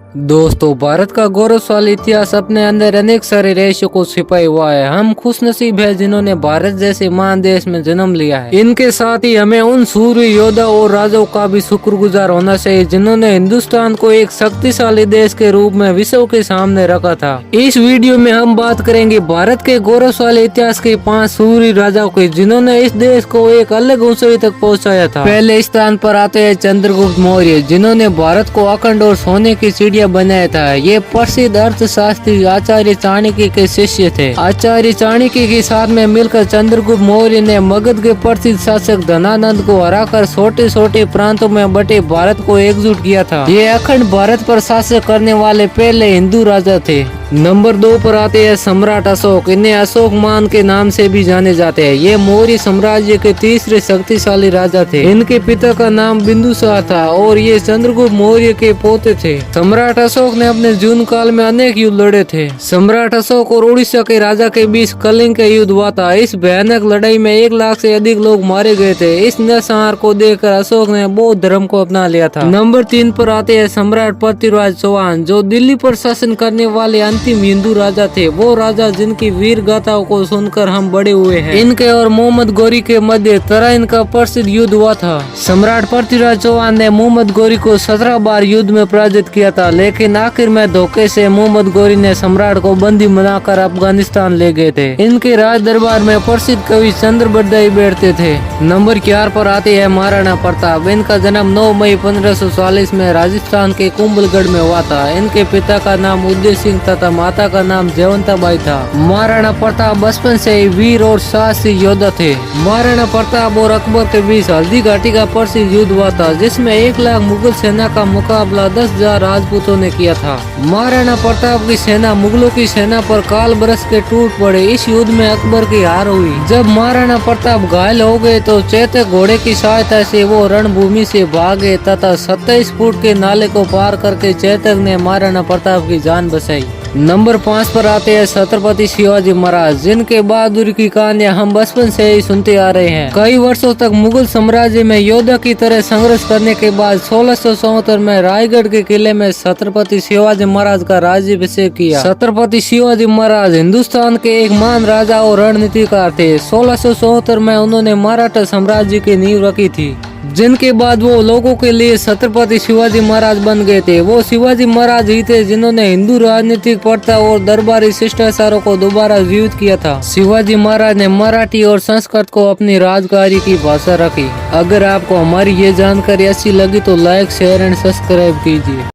दोस्तों, भारत का गौरवशाली इतिहास अपने अंदर अनेक सारे रहस्यों को छिपाए हुआ है। हम खुशनसीब है जिन्होंने भारत जैसे महान देश में जन्म लिया है। इनके साथ ही हमें उन सूर्य योद्धा और राजाओं का भी शुक्रगुजार होना चाहिए जिन्होंने हिंदुस्तान को एक शक्तिशाली देश के रूप में विश्व के सामने रखा था। इस वीडियो में हम बात करेंगे भारत के गौरवशाली इतिहास के 5 सूर्य राजाओं की जिन्होंने इस देश को एक अलग ऊंचाई तक पहुँचाया था। पहले स्थान पर आते हैं चंद्रगुप्त मौर्य जिन्होंने भारत को अखंड और सोने की चिड़िया बनाया था। ये प्रसिद्ध अर्थशास्त्री आचार्य चाणक्य के शिष्य थे। आचार्य चाणक्य के साथ में मिलकर चंद्रगुप्त मौर्य ने मगध के प्रसिद्ध शासक धनानंद को हराकर छोटे छोटे प्रांतों में बटे भारत को एकजुट किया था। ये अखंड भारत पर शासन करने वाले पहले हिंदू राजा थे। नंबर 2 पर आते हैं सम्राट अशोक। इन्हें अशोक मान के नाम से भी जाने जाते हैं। ये मौर्य साम्राज्य के तीसरे शक्तिशाली राजा थे। इनके पिता का नाम बिंदुसार था और ये चंद्रगुप्त मौर्य के पोते थे। सम्राट अशोक ने अपने जीवन काल में अनेक युद्ध लड़े थे। सम्राट अशोक और उड़ीसा के राजा के बीच कलिंग का युद्ध हुआ था। इस भयानक लड़ाई में 1 लाख से अधिक लोग मारे गए थे। इस नरसंहार को देखकर अशोक ने बौद्ध धर्म को अपना लिया था। नंबर 3 पर आते हैं सम्राट पृथ्वीराज चौहान जो दिल्ली पर शासन करने वाले अंतिम हिंदू राजा थे। वो राजा जिनकी वीर गाथाओं को सुनकर हम बड़े हुए हैं। इनके और मोहम्मद गौरी के मध्य तराइन का प्रसिद्ध युद्ध हुआ था। सम्राट पृथ्वीराज चौहान ने मोहम्मद गौरी को 17 बार युद्ध में पराजित किया था, लेकिन आखिर में धोखे से मोहम्मद गौरी ने सम्राट को बंदी बनाकर अफगानिस्तान ले गए थे। इनके राज दरबार में प्रसिद्ध कवि चंद्र बरदाई बैठते थे। नंबर 4 पर आते हैं महाराणा प्रताप। इनका जन्म 9 मई 1540 में राजस्थान के कुंभलगढ़ में हुआ था। इनके पिता का नाम उदय सिंह तथा माता का नाम जयवंताबाई था। महाराणा प्रताप बचपन से ही वीर और साहसी योद्धा थे। महाराणा प्रताप और अकबर के बीच हल्दी घाटी का प्रसिद्ध युद्ध हुआ था जिसमें 1 लाख मुगल सेना का मुकाबला 10,000 राजपूतों ने किया था। महाराणा प्रताप की सेना मुगलों की सेना पर काल बरस के टूट पड़े। इस युद्ध में अकबर की हार हुई। जब महाराणा प्रताप घायल हो गए तो चेतक घोड़े की सहायता से वो रणभूमि से भागे तथा 27 फुट के नाले को पार करके चेतक ने महाराणा प्रताप की जान बचाई। नंबर 5 पर आते हैं छत्रपति शिवाजी महाराज जिनके बहादुरी की कहानियां हम बचपन से ही सुनते आ रहे हैं। कई वर्षों तक मुगल साम्राज्य में योद्धा की तरह संघर्ष करने के बाद 1674 में रायगढ़ के किले में छत्रपति शिवाजी महाराज का राज्याभिषेक किया। छत्रपति शिवाजी महाराज हिंदुस्तान के एक महान राजा और रणनीतिकार थे। 1674 में उन्होंने मराठा साम्राज्य की नींव रखी थी, जिनके बाद वो लोगों के लिए छत्रपति शिवाजी महाराज बन गए थे। वो शिवाजी महाराज ही थे जिन्होंने हिंदू राजनीतिक प्रथा और दरबारी शिष्टाचारों को दोबारा जीवित किया था। शिवाजी महाराज ने मराठी और संस्कृत को अपनी राजकारी की भाषा रखी। अगर आपको हमारी ये जानकारी अच्छी लगी तो लाइक, शेयर एंड सब्सक्राइब कीजिए।